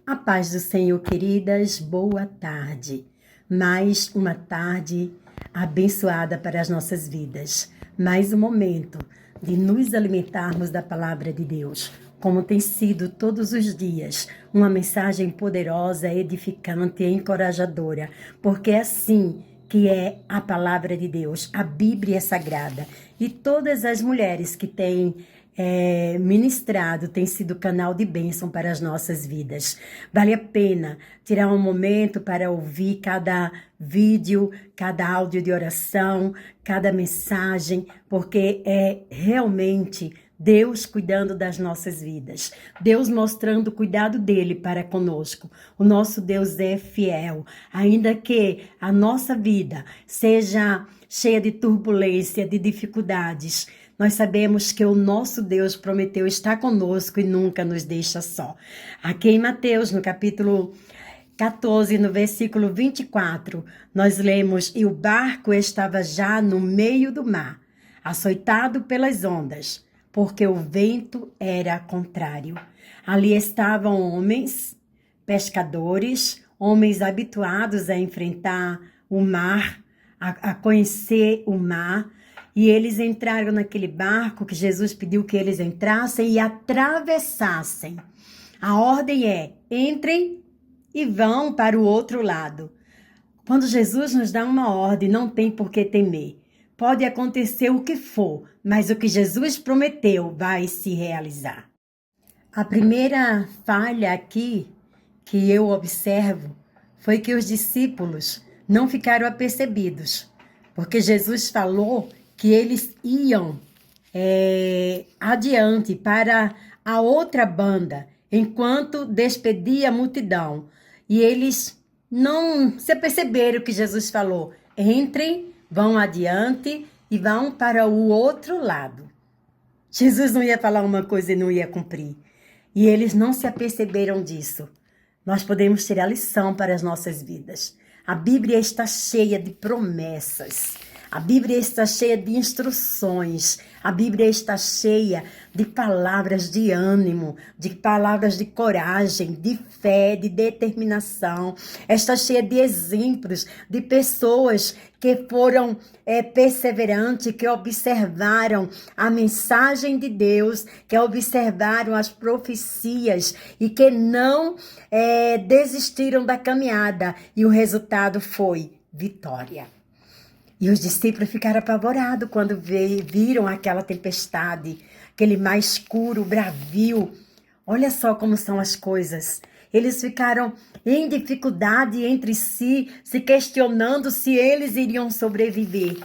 A paz do Senhor, queridas, boa tarde. Mais uma tarde abençoada para as nossas vidas. Mais um momento de nos alimentarmos da palavra de Deus, como tem sido todos os dias, uma mensagem poderosa, edificante e encorajadora, porque é assim que é a palavra de Deus, a Bíblia Sagrada. E todas as mulheres que têm ministrado tem sido canal de bênção para as nossas vidas. Vale a pena tirar um momento para ouvir cada vídeo, cada áudio de oração, cada mensagem, porque é realmente Deus cuidando das nossas vidas. Deus mostrando o cuidado dele para conosco. O nosso Deus é fiel, ainda que a nossa vida seja cheia de turbulência, de dificuldades. Nós sabemos que o nosso Deus prometeu estar conosco e nunca nos deixa só. Aqui em Mateus, no capítulo 14, no versículo 24, nós lemos: "E o barco estava já no meio do mar, açoitado pelas ondas, porque o vento era contrário. Ali estavam homens, pescadores, homens habituados a enfrentar o mar, a conhecer o mar, e eles entraram naquele barco que Jesus pediu que eles entrassem e atravessassem. A ordem é: entrem e vão para o outro lado. Quando Jesus nos dá uma ordem, não tem por que temer. Pode acontecer o que for, mas o que Jesus prometeu vai se realizar. A primeira falha aqui que eu observo foi que os discípulos não ficaram apercebidos, porque Jesus falou que eles iam adiante para a outra banda, enquanto despedia a multidão. E eles não se aperceberam que Jesus falou: entrem, vão adiante e vão para o outro lado. Jesus não ia falar uma coisa e não ia cumprir. E eles não se aperceberam disso. Nós podemos tirar lição para as nossas vidas. A Bíblia está cheia de promessas. A Bíblia está cheia de instruções, a Bíblia está cheia de palavras de ânimo, de palavras de coragem, de fé, de determinação. Está cheia de exemplos de pessoas que foram perseverantes, que observaram a mensagem de Deus, que observaram as profecias e que não desistiram da caminhada. E o resultado foi vitória. E os discípulos ficaram apavorados quando viram aquela tempestade, aquele mar escuro, bravio. Olha só como são as coisas. Eles ficaram em dificuldade entre si, se questionando se eles iriam sobreviver.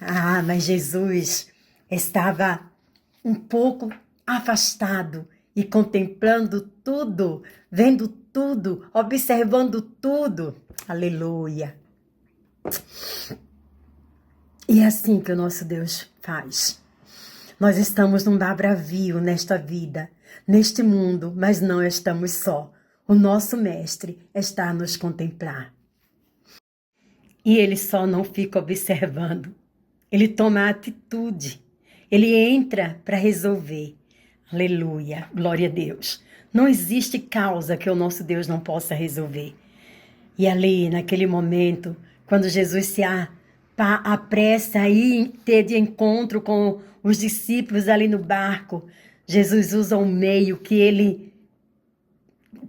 Ah, mas Jesus estava um pouco afastado e contemplando tudo, vendo tudo, observando tudo. Aleluia! E é assim que o nosso Deus faz. Nós estamos num mar bravio nesta vida, neste mundo, mas não estamos só. O nosso Mestre está a nos contemplar. E ele só não fica observando. Ele toma atitude. Ele entra para resolver. Aleluia, glória a Deus. Não existe causa que o nosso Deus não possa resolver. E ali, naquele momento, quando Jesus se apressa a ir ter de encontro com os discípulos ali no barco, Jesus usa um meio que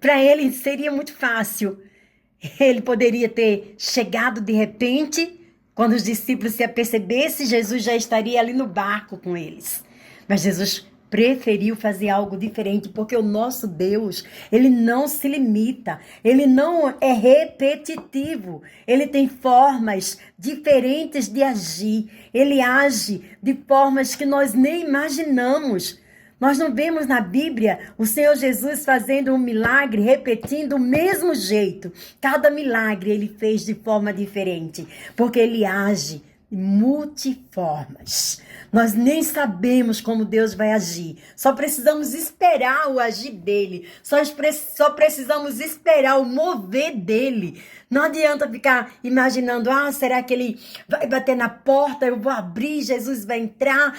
para ele seria muito fácil. Ele poderia ter chegado de repente, quando os discípulos se apercebessem, Jesus já estaria ali no barco com eles. Mas Jesus preferiu fazer algo diferente, porque o nosso Deus, ele não se limita, ele não é repetitivo, ele tem formas diferentes de agir, ele age de formas que nós nem imaginamos. Nós não vemos na Bíblia o Senhor Jesus fazendo um milagre, repetindo o mesmo jeito. Cada milagre ele fez de forma diferente, porque ele age multiformas. Nós nem sabemos como Deus vai agir. Só precisamos esperar o agir dele. Só precisamos esperar o mover dele. Não adianta ficar imaginando, será que ele vai bater na porta, eu vou abrir, Jesus vai entrar?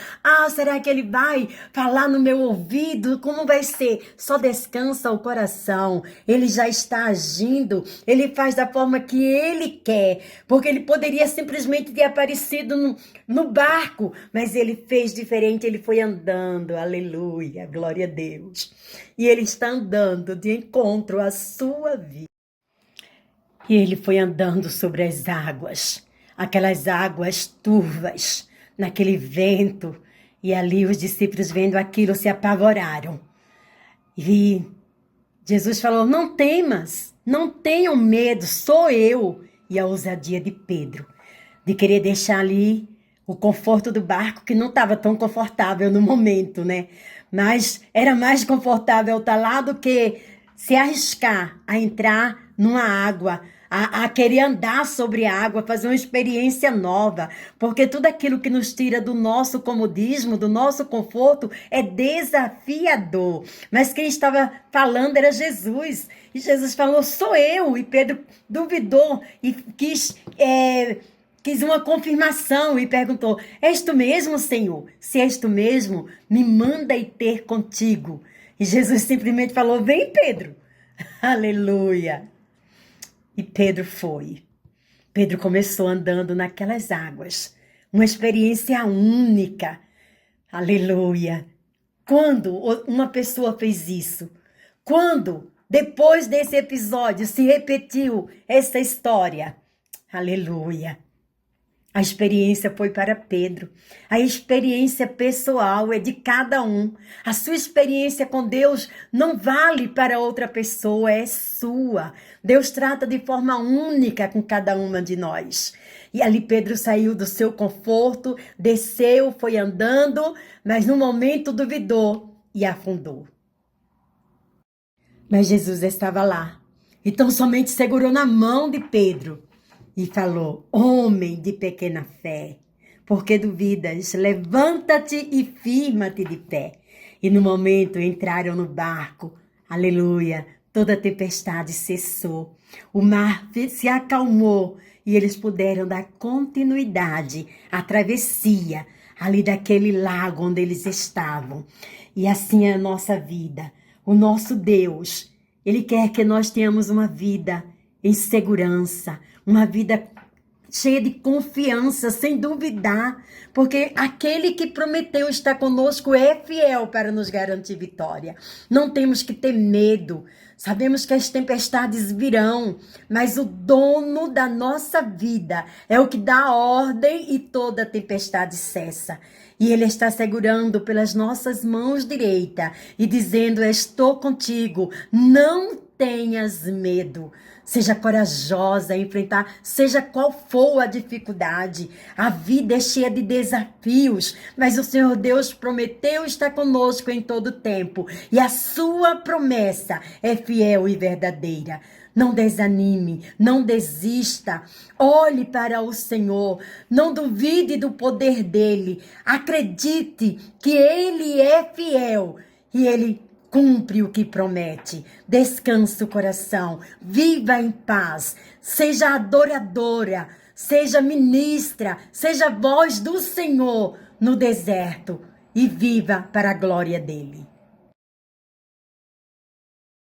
Será que ele vai falar no meu ouvido? Como vai ser? Só descansa o coração. Ele já está agindo. Ele faz da forma que ele quer. Porque ele poderia simplesmente ter aparecido no barco, mas ele fez diferente, ele foi andando, aleluia, glória a Deus. E ele está andando de encontro à sua vida. E ele foi andando sobre as águas, aquelas águas turvas, naquele vento, e ali os discípulos vendo aquilo se apavoraram. E Jesus falou, não temas, não tenham medo, sou eu. E a ousadia de Pedro, de querer deixar ali o conforto do barco, que não estava tão confortável no momento, né? Mas era mais confortável estar lá do que se arriscar a entrar numa água, a querer andar sobre a água, fazer uma experiência nova, porque tudo aquilo que nos tira do nosso comodismo, do nosso conforto, é desafiador. Mas quem estava falando era Jesus, e Jesus falou, sou eu, e Pedro duvidou e quis uma confirmação e perguntou, és tu mesmo, Senhor? Se és tu mesmo, me manda ir ter contigo. E Jesus simplesmente falou, vem, Pedro. Aleluia. E Pedro foi. Pedro começou andando naquelas águas. Uma experiência única. Aleluia. Quando uma pessoa fez isso? Quando, depois desse episódio, se repetiu essa história? Aleluia. A experiência foi para Pedro. A experiência pessoal é de cada um. A sua experiência com Deus não vale para outra pessoa, é sua. Deus trata de forma única com cada uma de nós. E ali Pedro saiu do seu conforto, desceu, foi andando, mas no momento duvidou e afundou. Mas Jesus estava lá. Então somente segurou na mão de Pedro. E falou, homem de pequena fé, por que duvidas? Levanta-te e firma-te de pé. E no momento entraram no barco, aleluia, toda a tempestade cessou. O mar se acalmou e eles puderam dar continuidade à travessia ali daquele lago onde eles estavam. E assim é a nossa vida. O nosso Deus, Ele quer que nós tenhamos uma vida em segurança, uma vida cheia de confiança, sem duvidar, porque aquele que prometeu estar conosco é fiel para nos garantir vitória. Não temos que ter medo, sabemos que as tempestades virão, mas o dono da nossa vida é o que dá a ordem e toda tempestade cessa. E Ele está segurando pelas nossas mãos direita e dizendo, estou contigo, não tenhas medo. Seja corajosa a enfrentar, seja qual for a dificuldade. A vida é cheia de desafios, mas o Senhor Deus prometeu estar conosco em todo o tempo. E a sua promessa é fiel e verdadeira. Não desanime, não desista. Olhe para o Senhor, não duvide do poder dele. Acredite que Ele é fiel e Ele cumpre o que promete. Descanse o coração. Viva em paz. Seja adoradora. Seja ministra. Seja voz do Senhor no deserto. E viva para a glória dele.